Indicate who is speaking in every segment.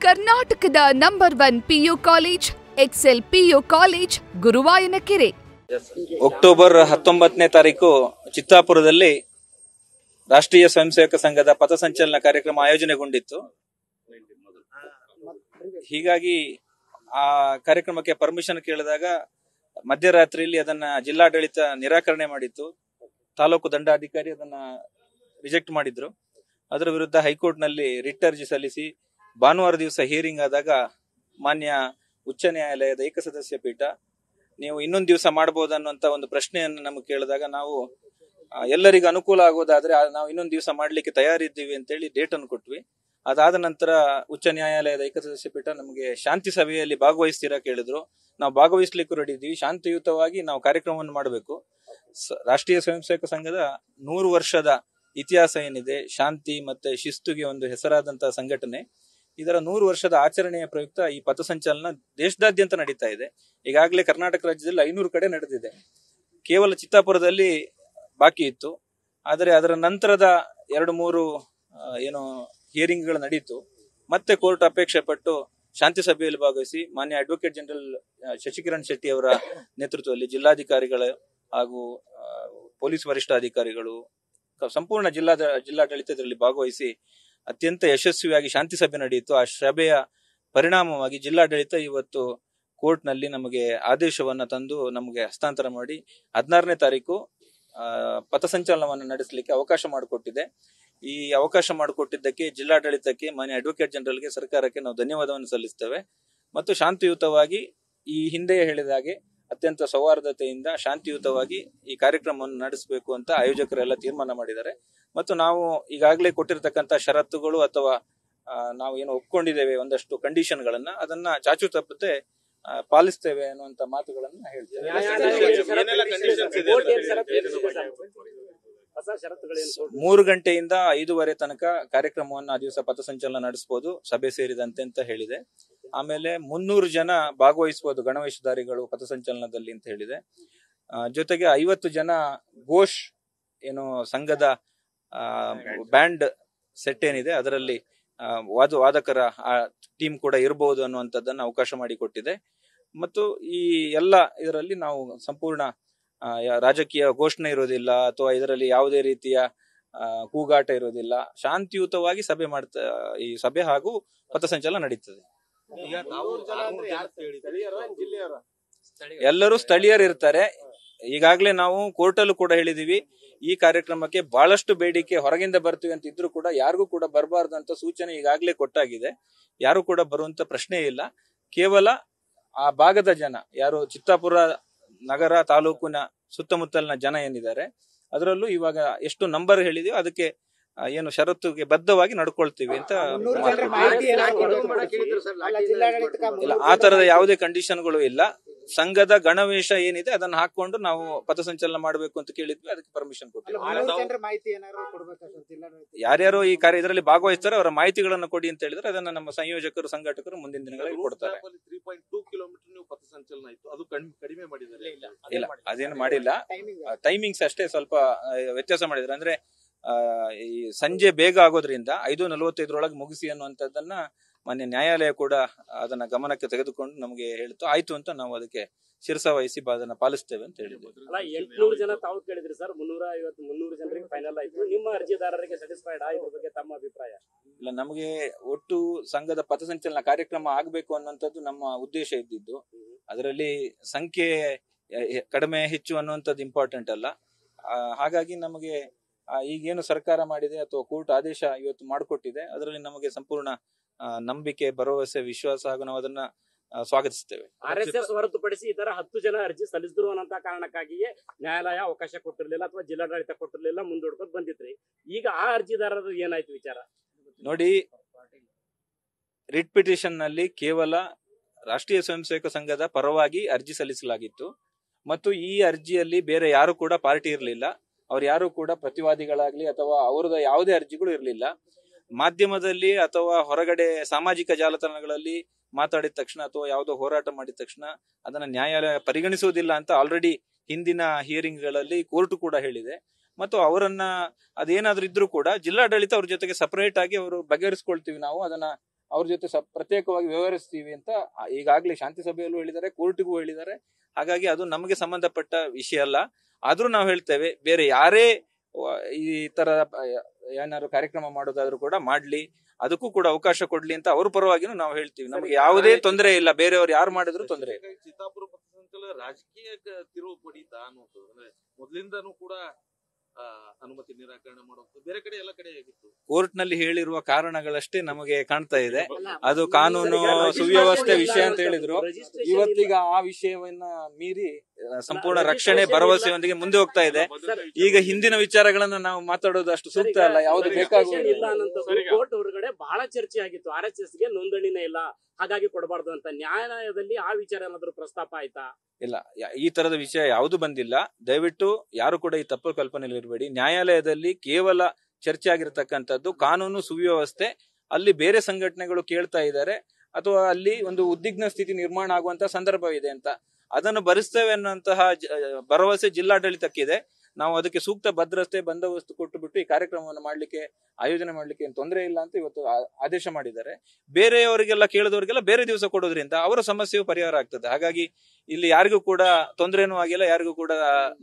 Speaker 1: ಕರ್ನಾಟಕದ number 1 PU college Excel PU college Guruvayanakere.
Speaker 2: October 19ನೇ ತಾರೀಕು ಚಿತ್ತಾಪುರದಲ್ಲಿ ರಾಷ್ಟ್ರೀಯ ಸ್ವಯಂ ಸೇವಕ ಸಂಘದ ಪಥಸಂಚಲನ ಕಾರ್ಯಕ್ರಮ ಆಯೋಜನೆಗೊಂಡಿತ್ತು. ಹೀಗಾಗಿ ಆ ಕಾರ್ಯಕ್ರಮಕ್ಕೆ ಪರ್ಮಿಷನ್ ಕೇಳಿದಾಗ ಮಧ್ಯರಾತ್ರಿಯಲ್ಲಿ ಅದನ್ನ ಜಿಲ್ಲಾಡಳಿತ ನಿರಾಕರಣೆ ಮಾಡಿತ್ತು. ತಾಲೂಕು ದಂಡಾಧಿಕಾರಿ ಅದನ್ನ ರಿಜೆಕ್ಟ್ ಮಾಡಿದ್ರು. ಅದರ ವಿರುದ್ಧ ಹೈಕೋರ್ಟ್ ನಲ್ಲಿ ರಿಟ್ ಅರ್ಜಿ ಸಲ್ಲಿಸಿ ಭಾನುವಾರ ದಿವಸ ಹಿಯರಿಂಗ್ ಆದಾಗ ಮಾನ್ಯ ಉಚ್ಚ ನ್ಯಾಯಾಲಯದ ಏಕಸದಸ್ಯ ಪೀಠ ನೀವು ಇನ್ನೊಂದು ದಿವಸ ಮಾಡಬಹುದು ಅನ್ನುವಂತ ಒಂದು ಪ್ರಶ್ನೆಯನ್ನು ನಮಗೆ ಕೇಳಿದಾಗ ನಾವು ಎಲ್ಲರಿಗೂ ಅನುಕೂಲ ಆಗೋದಾದ್ರೆ ನಾವು ಇನ್ನೊಂದು ದಿವಸ ಮಾಡ್ಲಿಕ್ಕೆ ತಯಾರಿದ್ದೀವಿ ಅಂತೇಳಿ ಡೇಟ್ ಅನ್ನು ಕೊಟ್ವಿ. ಅದಾದ ನಂತರ ಉಚ್ಚ ನ್ಯಾಯಾಲಯದ ಏಕಸದಸ್ಯ ಪೀಠ ನಮಗೆ ಶಾಂತಿ ಸಭೆಯಲ್ಲಿ ಭಾಗವಹಿಸ್ತೀರಾ ಕೇಳಿದ್ರು. ನಾವು ಭಾಗವಹಿಸ್ಲಿಕ್ಕೂ ರೆಡಿ ಇದ್ದೀವಿ. ಶಾಂತಿಯುತವಾಗಿ ನಾವು ಕಾರ್ಯಕ್ರಮವನ್ನು ಮಾಡಬೇಕು. ರಾಷ್ಟ್ರೀಯ ಸ್ವಯಂ ಸೇವಕ ಸಂಘದ 100 ವರ್ಷದ ಇತಿಹಾಸ ಏನಿದೆ, ಶಾಂತಿ ಮತ್ತೆ ಶಿಸ್ತುಗೆ ಒಂದು ಹೆಸರಾದಂತಹ ಸಂಘಟನೆ. ಇದರ 100 ವರ್ಷದ ಆಚರಣೆಯ ಪ್ರಯುಕ್ತ ಈ ಪಥಸಂಚಲನ ದೇಶದಾದ್ಯಂತ ನಡೀತಾ ಇದೆ. ಈಗಾಗಲೇ ಕರ್ನಾಟಕ ರಾಜ್ಯದಲ್ಲಿ 500 ಕಡೆ ನಡೆದಿದೆ. ಕೇವಲ ಚಿತ್ತಾಪುರದಲ್ಲಿ ಬಾಕಿ ಇತ್ತು. ಆದರೆ ಅದರ ನಂತರದ 2-3 ಹಿಯರಿಂಗ್ ಗಳು ನಡೀತು. ಮತ್ತೆ ಕೋರ್ಟ್ ಅಪೇಕ್ಷೆ ಪಟ್ಟು ಶಾಂತಿ ಸಭೆಯಲ್ಲಿ ಭಾಗವಹಿಸಿ ಮಾನ್ಯ ಅಡ್ವೊಕೇಟ್ ಜನರಲ್ ಶಶಿಕಿರಣ್ ಶೆಟ್ಟಿ ಅವರ ನೇತೃತ್ವದಲ್ಲಿ ಜಿಲ್ಲಾಧಿಕಾರಿಗಳು ಹಾಗೂ ಪೊಲೀಸ್ ವರಿಷ್ಠಾಧಿಕಾರಿಗಳು ಸಂಪೂರ್ಣ ಜಿಲ್ಲಾಡಳಿತದಲ್ಲಿ ಭಾಗವಹಿಸಿ ಅತ್ಯಂತ ಯಶಸ್ವಿಯಾಗಿ ಶಾಂತಿ ಸಭೆ ನಡೆಯಿತು. ಆ ಸಭೆಯ ಪರಿಣಾಮವಾಗಿ ಜಿಲ್ಲಾಡಳಿತ ಇವತ್ತು ಕೋರ್ಟ್ ನಲ್ಲಿ ನಮಗೆ ಆದೇಶವನ್ನ ತಂದು ನಮಗೆ ಹಸ್ತಾಂತರ ಮಾಡಿ 16ನೇ ತಾರೀಕು ಪಥಸಂಚಲನವನ್ನು ನಡೆಸಲಿಕ್ಕೆ ಅವಕಾಶ ಮಾಡಿಕೊಟ್ಟಿದೆ. ಈ ಅವಕಾಶ ಮಾಡಿಕೊಟ್ಟಿದ್ದಕ್ಕೆ ಜಿಲ್ಲಾಡಳಿತಕ್ಕೆ, ಮಾನ್ಯ ಅಡ್ವೊಕೇಟ್ ಜನರಲ್ಗೆ, ಸರ್ಕಾರಕ್ಕೆ ನಾವು ಧನ್ಯವಾದವನ್ನು ಸಲ್ಲಿಸ್ತೇವೆ. ಮತ್ತು ಶಾಂತಿಯುತವಾಗಿ ಈ ಹಿಂದೆ ಹೇಳಿದ ಹಾಗೆ ಅತ್ಯಂತ ಸೌಹಾರ್ದತೆಯಿಂದ ಶಾಂತಿಯುತವಾಗಿ ಈ ಕಾರ್ಯಕ್ರಮವನ್ನು ನಡೆಸಬೇಕು ಅಂತ ಆಯೋಜಕರೆಲ್ಲ ತೀರ್ಮಾನ ಮಾಡಿದ್ದಾರೆ. ಮತ್ತು ನಾವು ಈಗಾಗಲೇ ಕೊಟ್ಟಿರ್ತಕ್ಕಂಥ ಷರತ್ತುಗಳು ಅಥವಾ ನಾವು ಏನು ಒಪ್ಕೊಂಡಿದ್ದೇವೆ ಒಂದಷ್ಟು ಕಂಡೀಷನ್ಗಳನ್ನ ಅದನ್ನ ಚಾಚು ತಪ್ಪದೆ ಪಾಲಿಸ್ತೇವೆ ಅನ್ನುವಂತ ಮಾತುಗಳನ್ನ ಹೇಳ್ತೇವೆ. 3 ಗಂಟೆಯಿಂದ 5:15 ತನಕ ಕಾರ್ಯಕ್ರಮವನ್ನು ಆ ದಿವಸ ಪಥಸಂಚಲನ ನಡೆಸಬಹುದು, ಸಭೆ ಸೇರಿದಂತೆ ಅಂತ ಹೇಳಿದೆ. ಆಮೇಲೆ 300 ಜನ ಭಾಗವಹಿಸಬಹುದು ಗಣವೇಶಧಾರಿಗಳು ಪಥಸಂಚಲನದಲ್ಲಿ ಅಂತ ಹೇಳಿದೆ. ಜೊತೆಗೆ 50 ಜನ ಘೋಷ್ ಏನು ಸಂಘದ ಬ್ಯಾಂಡ್ ಸೆಟ್ ಏನಿದೆ ಅದರಲ್ಲಿ ವಾದಕರ ಟೀಮ್ ಕೂಡ ಇರಬಹುದು ಅನ್ನುವಂಥದ್ದನ್ನ ಅವಕಾಶ ಮಾಡಿಕೊಟ್ಟಿದೆ. ಮತ್ತು ಈ ಎಲ್ಲ ಇದರಲ್ಲಿ ನಾವು ಸಂಪೂರ್ಣ ರಾಜಕೀಯ ಘೋಷಣೆ ಇರೋದಿಲ್ಲ ಅಥವಾ ಇದರಲ್ಲಿ ಯಾವುದೇ ರೀತಿಯ ಕೂಗಾಟ ಇರೋದಿಲ್ಲ. ಶಾಂತಿಯುತವಾಗಿ ಈ ಸಭೆ ಹಾಗೂ ಪಥಸಂಚಲನ ನಡೀತದೆ. ಎಲ್ಲರೂ ಸ್ಥಳೀಯರು ಇರ್ತಾರೆ. ಈಗಾಗಲೇ ನಾವು ಕೋರ್ಟಲ್ಲೂ ಕೂಡ ಹೇಳಿದೀವಿ, ಈ ಕಾರ್ಯಕ್ರಮಕ್ಕೆ ಬಹಳಷ್ಟು ಬೇಡಿಕೆ ಹೊರಗಿಂದ ಬರ್ತೀವಿ ಅಂತ ಇದ್ರು ಕೂಡ ಯಾರಿಗೂ ಕೂಡ ಬರಬಾರ್ದು ಅಂತ ಸೂಚನೆ ಈಗಾಗಲೇ ಕೊಟ್ಟಾಗಿದೆ. ಯಾರು ಕೂಡ ಬರುವಂತ ಪ್ರಶ್ನೆ ಇಲ್ಲ. ಕೇವಲ ಆ ಭಾಗದ ಜನ, ಯಾರು ಚಿತ್ತಾಪುರ ನಗರ ತಾಲೂಕಿನ ಸುತ್ತಮುತ್ತಲಿನ ಜನ ಏನಿದ್ದಾರೆ ಅದರಲ್ಲೂ ಇವಾಗ ಎಷ್ಟು ನಂಬರ್ ಹೇಳಿದೀವಿ ಅದಕ್ಕೆ ಏನು ಷರತ್ತುಗೆ ಬದ್ಧವಾಗಿ ನಡ್ಕೊಳ್ತೀವಿ ಅಂತ. ಇಲ್ಲ, ಆ ತರದ ಯಾವುದೇ ಕಂಡೀಷನ್ಗಳು ಇಲ್ಲ. ಸಂಘದ ಗಣವೇಶ ಏನಿದೆ ಅದನ್ನ ಹಾಕೊಂಡು ನಾವು ಪಥಸಂಚಲನ ಮಾಡಬೇಕು ಅಂತ ಕೇಳಿದ್ವಿ, ಅದಕ್ಕೆ ಪರ್ಮಿಷನ್ ಕೊಟ್ಟಿವಿ. ಯಾರ್ಯಾರು ಈ ಇದರಲ್ಲಿ ಭಾಗವಹಿಸ್ತಾರೆ ಅವರ ಮಾಹಿತಿಗಳನ್ನು ಕೊಡಿ ಅಂತ ಹೇಳಿದ್ರೆ ಅದನ್ನ ನಮ್ಮ ಸಂಯೋಜಕರು, ಸಂಘಟಕರು ಮುಂದಿನ ದಿನಗಳಲ್ಲಿ ಕೊಡ್ತಾರೆ.
Speaker 3: 3.2 ಕಿಲೋಮೀಟರ್ ನೀವು ಪಥಸಂಚಲನ ಆಯ್ತು, ಅದು ಕಡಿಮೆ ಮಾಡಿದ್ದಾರೆ?
Speaker 2: ಇಲ್ಲ, ಅದೇನು ಮಾಡಿಲ್ಲ. ಟೈಮಿಂಗ್ಸ್ ಅಷ್ಟೇ ಸ್ವಲ್ಪ ವ್ಯತ್ಯಾಸ ಮಾಡಿದ್ರೆ. ಅಂದ್ರೆ ಈ ಸಂಜೆ ಬೇಗ ಆಗೋದ್ರಿಂದ 5:45 ಮುಗಿಸಿ ಅನ್ನುವಂಥದ್ದನ್ನ ಮಾನ್ಯ ನ್ಯಾಯಾಲಯ ಕೂಡ ಅದನ್ನ ಗಮನಕ್ಕೆ ತೆಗೆದುಕೊಂಡು ನಮಗೆ ಹೇಳ್ತು. ಆಯ್ತು ಅಂತ ನಾವು ಅದಕ್ಕೆ ಶಿರಸಾವಹಿಸಿ ಅದನ್ನ ಪಾಲಿಸ್ತೇವೆ ಅಂತ ಹೇಳಿದ್ವಿ.
Speaker 4: 800 ಜನ ತಾವು ಕೇಳಿದ್ರಿ ಸರ್, 350 ಜನರಿಗೆ ಫೈನಲ್ ಆಯ್ತು. ನಿಮ್ಮ ಅರ್ಜಿದಾರರಿಗೆ ಸ್ಯಾಟಿಸ್ಫೈಡ್ ಇದ್ರ ಬಗ್ಗೆ ತಮ್ಮ ಅಭಿಪ್ರಾಯ?
Speaker 2: ಇಲ್ಲ, ನಮಗೆ ಒಟ್ಟು ಸಂಘದ ಪಥಸಂಚಲನ ಕಾರ್ಯಕ್ರಮ ಆಗ್ಬೇಕು ಅನ್ನುವಂಥದ್ದು ನಮ್ಮ ಉದ್ದೇಶ ಇದ್ದಿದ್ದು. ಅದರಲ್ಲಿ ಸಂಖ್ಯೆ ಕಡಿಮೆ ಹೆಚ್ಚು ಅನ್ನುವಂಥದ್ದು ಇಂಪಾರ್ಟೆಂಟ್ ಅಲ್ಲ. ಹಾಗಾಗಿ ನಮಗೆ ಈಗೇನು ಸರ್ಕಾರ ಮಾಡಿದೆ ಅಥವಾ ಕೋರ್ಟ್ ಆದೇಶ ಇವತ್ತು ಮಾಡಿಕೊಟ್ಟಿದೆ ಅದರಲ್ಲಿ ನಮಗೆ ಸಂಪೂರ್ಣ ನಂಬಿಕೆ, ಭರವಸೆ, ವಿಶ್ವಾಸ ಹಾಗೂ ನಾವು ಅದನ್ನ ಸ್ವಾಗತಿಸ್ತೇವೆ.
Speaker 4: RSS ಹೊರತುಪಡಿಸಿ ಇತರ 10 ಜನ ಅರ್ಜಿ ಸಲ್ಲಿಸಿದ್ರು ಅನ್ನೋ ಕಾರಣಕ್ಕಾಗಿಯೇ ನ್ಯಾಯಾಲಯ ಅವಕಾಶ ಕೊಟ್ಟಿರ್ಲಿಲ್ಲ ಅಥವಾ ಜಿಲ್ಲಾಡಳಿತ ಕೊಟ್ಟಿರ್ಲಿಲ್ಲ, ಮುಂದೂಡ್ಕೊಂಡು ಬಂದಿದ್ರಿ. ಈಗ ಆ ಅರ್ಜಿದಾರರು ಏನಾಯ್ತು ವಿಚಾರ
Speaker 2: ನೋಡಿ. ರಿಟ್ ಪಿಟಿಷನ್ ನಲ್ಲಿ ಕೇವಲ ರಾಷ್ಟ್ರೀಯ ಸ್ವಯಂ ಸೇವಕ ಸಂಘದ ಪರವಾಗಿ ಅರ್ಜಿ ಸಲ್ಲಿಸಲಾಗಿತ್ತು ಮತ್ತು ಈ ಅರ್ಜಿಯಲ್ಲಿ ಬೇರೆ ಯಾರು ಕೂಡ ಪಾರ್ಟಿ ಇರಲಿಲ್ಲ. ಅವ್ರು ಯಾರು ಕೂಡ ಪ್ರತಿವಾದಿಗಳಾಗ್ಲಿ ಅಥವಾ ಅವರದ ಯಾವುದೇ ಅರ್ಜಿಗಳು ಇರಲಿಲ್ಲ. ಮಾಧ್ಯಮದಲ್ಲಿ ಅಥವಾ ಹೊರಗಡೆ ಸಾಮಾಜಿಕ ಜಾಲತಾಣಗಳಲ್ಲಿ ಮಾತಾಡಿದ ತಕ್ಷಣ ಅಥವಾ ಯಾವುದೋ ಹೋರಾಟ ಮಾಡಿದ ತಕ್ಷಣ ಅದನ್ನ ನ್ಯಾಯಾಲಯ ಪರಿಗಣಿಸುವುದಿಲ್ಲ ಅಂತ ಆಲ್ರೆಡಿ ಹಿಂದಿನ ಹಿಯರಿಂಗ್ ಗಳಲ್ಲಿ ಕೋರ್ಟ್ ಕೂಡ ಹೇಳಿದೆ. ಮತ್ತು ಅವರನ್ನ ಅದೇನಾದ್ರೂ ಇದ್ರೂ ಕೂಡ ಜಿಲ್ಲಾಡಳಿತ ಅವ್ರ ಜೊತೆಗೆ ಸಪರೇಟ್ ಆಗಿ ಅವರು ಬಗೆಹರಿಸ್ಕೊಳ್ತೀವಿ, ನಾವು ಅದನ್ನ ಅವ್ರ ಜೊತೆ ಪ್ರತ್ಯೇಕವಾಗಿ ವ್ಯವಹರಿಸ್ತೀವಿ ಅಂತ ಈಗಾಗಲೇ ಶಾಂತಿ ಸಭೆಯಲ್ಲೂ ಹೇಳಿದ್ದಾರೆ, ಕೋರ್ಟಿಗೂ ಹೇಳಿದ್ದಾರೆ. ಹಾಗಾಗಿ ಅದು ನಮಗೆ ಸಂಬಂಧಪಟ್ಟ ವಿಷಯ ಅಲ್ಲ. ಆದ್ರೂ ನಾವು ಹೇಳ್ತೇವೆ, ಬೇರೆ ಯಾರೇ ಈ ತರ ಏನಾದ್ರು ಕಾರ್ಯಕ್ರಮ ಮಾಡೋದಾದ್ರೂ ಕೂಡ ಮಾಡ್ಲಿ, ಅದಕ್ಕೂ ಕೂಡ ಅವಕಾಶ ಕೊಡ್ಲಿ ಅಂತ ಅವ್ರ ಪರವಾಗಿನೂ ನಾವು ಹೇಳ್ತೀವಿ. ನಮಗೆ ಯಾವುದೇ ತೊಂದರೆ ಇಲ್ಲ, ಬೇರೆಯವ್ರು ಯಾರು ಮಾಡಿದ್ರು ತೊಂದರೆ ಇಲ್ಲ.
Speaker 3: ಚಿತ್ತಾಪುರ ಪಥಸಂಚಲನ ರಾಜಕೀಯ ತಿರುವು ಪಡೀತಾ ಅನ್ನೋದು ಅಂದ್ರೆ ಮೊದ್ಲಿಂದನೂ ಕೂಡ ಅನುಮತಿ ನಿರಾಕರಣೆ ಮಾಡೋದು ಬೇರೆ ಕಡೆ ಎಲ್ಲ ಕಡೆ ಆಗಿತ್ತು.
Speaker 2: ಕೋರ್ಟ್ ನಲ್ಲಿ ಹೇಳಿರುವ ಕಾರಣಗಳಷ್ಟೇ ನಮಗೆ ಕಾಣ್ತಾ ಇದೆ. ಅದು ಕಾನೂನು ಸುವ್ಯವಸ್ಥೆ ವಿಷಯ ಅಂತ ಹೇಳಿದ್ರು. ಇವತ್ತೀಗ ಆ ವಿಷಯವನ್ನ ಮೀರಿ ಸಂಪೂರ್ಣ ರಕ್ಷಣೆ ಭರವಸೆಯೊಂದಿಗೆ ಮುಂದೆ ಹೋಗ್ತಾ ಇದೆ. ಈಗ ಹಿಂದಿನ ವಿಚಾರಗಳನ್ನ ನಾವು ಮಾತಾಡೋದು ಅಷ್ಟು ಸೂಕ್ತ ಅಲ್ಲ, ಯಾವ್ದು ಬೇಕಾಗುವುದಿಲ್ಲ.
Speaker 4: ಕೋರ್ಟ್ ಹೊರಗಡೆ ಬಹಳ ಚರ್ಚೆ ಆಗಿತ್ತು, RSS ಗೆ ನೋಂದಣಿನೇ ಇಲ್ಲ, ಹಾಗಾಗಿ ಕೊಡಬಾರ್ದು ಅಂತ. ನ್ಯಾಯಾಲಯದಲ್ಲಿ ಆ ವಿಚಾರ ಏನಾದ್ರು ಪ್ರಸ್ತಾಪ ಆಯ್ತಾ? ಇಲ್ಲ,
Speaker 2: ಈ ತರದ ವಿಷಯ ಯಾವುದು ಬಂದಿಲ್ಲ. ದಯವಿಟ್ಟು ಯಾರು ಕೂಡ ಈ ತಪ್ಪು ಕಲ್ಪನೆಯಲ್ಲಿ ಇರಬೇಡಿ. ನ್ಯಾಯಾಲಯದಲ್ಲಿ ಕೇವಲ ಚರ್ಚೆ ಆಗಿರತಕ್ಕಂಥದ್ದು ಕಾನೂನು ಸುವ್ಯವಸ್ಥೆ. ಅಲ್ಲಿ ಬೇರೆ ಸಂಘಟನೆಗಳು ಕೇಳ್ತಾ ಇದ್ದಾರೆ ಅಥವಾ ಅಲ್ಲಿ ಒಂದು ಉದ್ವಿಗ್ನ ಸ್ಥಿತಿ ನಿರ್ಮಾಣ ಆಗುವಂತಹ ಸಂದರ್ಭವಿದೆ ಅಂತ, ಅದನ್ನು ಭರಿಸ್ತೇವೆ ಅನ್ನುವಂತಹ ಭರವಸೆ ಜಿಲ್ಲಾಡಳಿತಕ್ಕಿದೆ. ನಾವು ಅದಕ್ಕೆ ಸೂಕ್ತ ಭದ್ರತೆ ಬಂದೋಬಸ್ತ್ ಕೊಟ್ಟು ಬಿಟ್ಟು ಈ ಕಾರ್ಯಕ್ರಮವನ್ನು ಮಾಡ್ಲಿಕ್ಕೆ, ಆಯೋಜನೆ ಮಾಡ್ಲಿಕ್ಕೆ ಏನು ತೊಂದರೆ ಇಲ್ಲ ಅಂತ ಇವತ್ತು ಆದೇಶ ಮಾಡಿದ್ದಾರೆ. ಬೇರೆಯವರಿಗೆಲ್ಲ ಕೇಳಿದವರಿಗೆಲ್ಲ ಬೇರೆ ದಿವಸ ಕೊಡೋದ್ರಿಂದ ಅವರ ಸಮಸ್ಯೆಯು ಪರಿಹಾರ ಆಗ್ತದೆ. ಹಾಗಾಗಿ ಇಲ್ಲಿ ಯಾರಿಗೂ ಕೂಡ ತೊಂದರೆನೂ ಆಗಿಲ್ಲ, ಯಾರಿಗೂ ಕೂಡ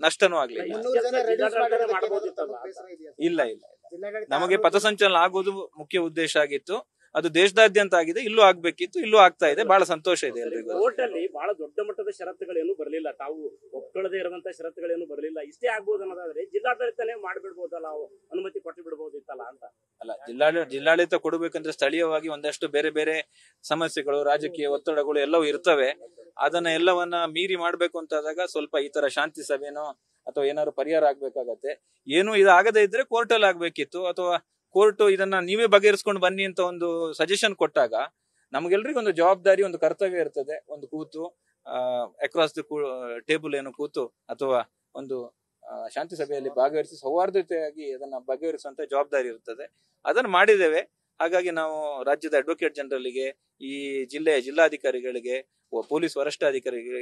Speaker 2: ನಷ್ಟನೂ ಆಗ್ಲಿಲ್ಲ. ಇಲ್ಲ ಇಲ್ಲ, ನಮಗೆ ಪಥಸಂಚಲನ ಆಗೋದು ಮುಖ್ಯ ಉದ್ದೇಶ ಆಗಿತ್ತು. ಅದು ದೇಶದಾದ್ಯಂತ ಆಗಿದೆ, ಇಲ್ಲೂ ಆಗ್ಬೇಕಿತ್ತು, ಇಲ್ಲೂ ಆಗ್ತಾ ಇದೆ. ಬಹಳ ಸಂತೋಷ ಇದೆ ಎಲ್ರಿಗೂ.
Speaker 4: ಕೋರ್ಟ್ ಅಲ್ಲಿ ಬಹಳ ದೊಡ್ಡ ಮಟ್ಟದ ಷರತ್ತುಗಳೇನು ಬರಲಿಲ್ಲ, ತಾವು ಒಪ್ಕೊಳ್ಳದೆ ಇರುವಂತ ಷರತ್ತುಗಳೇನು ಬರಲಿಲ್ಲ. ಇಷ್ಟೇ ಆಗ್ಬೋದು ಅನ್ನೋದಾದ್ರೆ ಜಿಲ್ಲಾಡಳಿತನೇ ಮಾಡ್ಬಿಡ್ಬೋದಲ್ಲ, ಅನುಮತಿ ಕೊಟ್ಟು ಬಿಡ್ಬೋದಿತ್ತಲ್ಲ ಅಂತ.
Speaker 2: ಅಲ್ಲ, ಜಿಲ್ಲಾಡಳಿತ ಕೊಡಬೇಕಂದ್ರೆ ಸ್ಥಳೀಯವಾಗಿ ಒಂದಷ್ಟು ಬೇರೆ ಬೇರೆ ಸಮಸ್ಯೆಗಳು, ರಾಜಕೀಯ ಒತ್ತಡಗಳು ಎಲ್ಲವೂ ಇರ್ತವೆ. ಅದನ್ನ ಎಲ್ಲವನ್ನ ಮೀರಿ ಮಾಡ್ಬೇಕು ಅಂತಾದಾಗ ಸ್ವಲ್ಪ ಈ ತರ ಶಾಂತಿ ಸಭೆನೋ ಅಥವಾ ಏನಾದ್ರು ಪರಿಹಾರ ಆಗ್ಬೇಕಾಗತ್ತೆ. ಏನು ಇದಾಗದೇ ಇದ್ರೆ ಕೋರ್ಟ್ ಅಲ್ಲಿ ಆಗ್ಬೇಕಿತ್ತು, ಅಥವಾ ಕೋರ್ಟ್ ಇದನ್ನ ನೀವೇ ಬಗೆಹರಿಸ್ಕೊಂಡು ಬನ್ನಿ ಅಂತ ಒಂದು ಸಜೆಷನ್ ಕೊಟ್ಟಾಗ ನಮ್ಗೆಲ್ರಿಗೂ ಒಂದು ಜವಾಬ್ದಾರಿ, ಒಂದು ಕರ್ತವ್ಯ ಇರ್ತದೆ. ಒಂದು ಕೂತು ಅಕ್ರಾಸ್ ದ ಟೇಬಲ್ ಏನು ಕೂತು ಅಥವಾ ಒಂದು ಶಾಂತಿ ಸಭೆಯಲ್ಲಿ ಭಾಗವಹಿಸಿ ಸೌಹಾರ್ದತೆಯಾಗಿ ಅದನ್ನ ಬಗೆಹರಿಸುವಂತ ಜವಾಬ್ದಾರಿ ಇರ್ತದೆ. ಅದನ್ನ ಮಾಡಿದ್ದೇವೆ. ಹಾಗಾಗಿ ನಾವು ರಾಜ್ಯದ ಅಡ್ವೊಕೇಟ್ ಜನರಲ್ಗೆ, ಈ ಜಿಲ್ಲೆಯ ಜಿಲ್ಲಾಧಿಕಾರಿಗಳಿಗೆ, ಪೊಲೀಸ್ ವರಿಷ್ಠಾಧಿಕಾರಿಗೆ,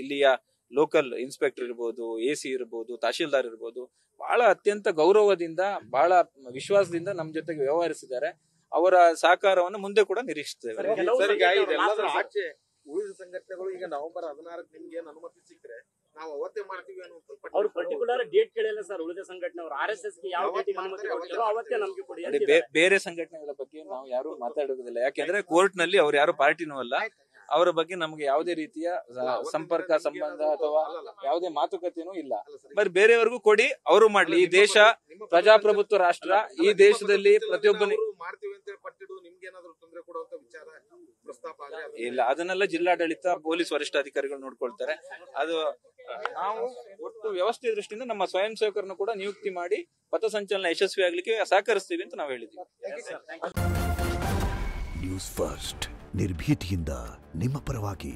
Speaker 2: ಇಲ್ಲಿಯ ಲೋಕಲ್ ಇನ್ಸ್ಪೆಕ್ಟರ್ ಇರ್ಬೋದು, AC ಇರ್ಬೋದು, ತಹಶೀಲ್ದಾರ್ ಇರ್ಬೋದು, ಬಹಳ ಅತ್ಯಂತ ಗೌರವದಿಂದ, ಬಹಳ ವಿಶ್ವಾಸದಿಂದ ನಮ್ಮ ಜೊತೆಗೆ ವ್ಯವಹರಿಸಿದ್ದಾರೆ. ಅವರ ಸಹಕಾರವನ್ನು ಮುಂದೆ ಕೂಡ ನಿರೀಕ್ಷಿಸ್ತೇವೆ.
Speaker 3: ಆಚೆ ಉಳಿದ ಸಂಘಟನೆಗಳು ಈಗ ನವೆಂಬರ್ 16 ನಿಮ್ಗೆ ಏನು ಅನುಮತಿ ಸಿಕ್ಕರೆ ನಾವು ಅವತ್ತೇ ಮಾಡ್ತೀವಿ ಅನ್ನೋ
Speaker 4: ಅವ್ರು ಪರ್ಟಿಕ್ಯುಲರ್ ಡೇಟ್ ಕೇಳಿಲ್ಲ ಸರ್. ಉಳಿದ ಸಂಘಟನೆ ಅವರು RSS ಗೆ ಯಾವ ಡೇಟ್ ಅನುಮತಿ ಕೊಡ್ತಾರೋ ಅವತ್ತೇ ನಮಗೆ ಕೊಡಿ.
Speaker 2: ಬೇರೆ ಸಂಘಟನೆಗಳ ಬಗ್ಗೆ ನಾವು ಯಾರು ಮಾತಾಡುವುದಿಲ್ಲ, ಯಾಕೆಂದ್ರೆ ಕೋರ್ಟ್ ನಲ್ಲಿ ಅವ್ರು ಯಾರು ಪಾರ್ಟಿನೂ ಅಲ್ಲ. ಅವರ ಬಗ್ಗೆ ನಮಗೆ ಯಾವುದೇ ರೀತಿಯ ಸಂಪರ್ಕ, ಸಂಬಂಧ ಅಥವಾ ಯಾವುದೇ ಮಾತುಕತೆನೂ ಇಲ್ಲ. ಬರೀ ಬೇರೆಯವರೆಗೂ ಕೊಡಿ, ಅವರು ಮಾಡ್ಲಿ. ಈ ದೇಶ ಪ್ರಜಾಪ್ರಭುತ್ವ ರಾಷ್ಟ್ರ. ಈ ದೇಶದಲ್ಲಿ ಪ್ರತಿಯೊಬ್ಬನಿಗೆ ಇಲ್ಲ, ಅದನ್ನೆಲ್ಲ ಜಿಲ್ಲಾಡಳಿತ, ಪೊಲೀಸ್ ವರಿಷ್ಠಾಧಿಕಾರಿಗಳು ನೋಡ್ಕೊಳ್ತಾರೆ. ಅದು ನಾವು ಒಟ್ಟು ವ್ಯವಸ್ಥೆ ದೃಷ್ಟಿಯಿಂದ ನಮ್ಮ ಸ್ವಯಂ ಸೇವಕರನ್ನು ಕೂಡ ನಿಯುಕ್ತಿ ಮಾಡಿ ಪಥಸಂಚಲನ ಯಶಸ್ವಿ ಆಗ್ಲಿಕ್ಕೆ ಸಹಕರಿಸ್ತೀವಿ ಅಂತ ನಾವು ಹೇಳಿದ್ವಿ.
Speaker 5: ನ್ಯೂಸ್ ಫಸ್ಟ್, ನಿರ್ಭೀತಿಯಿಂದ ನಿಮ್ಮ ಪರವಾಗಿ.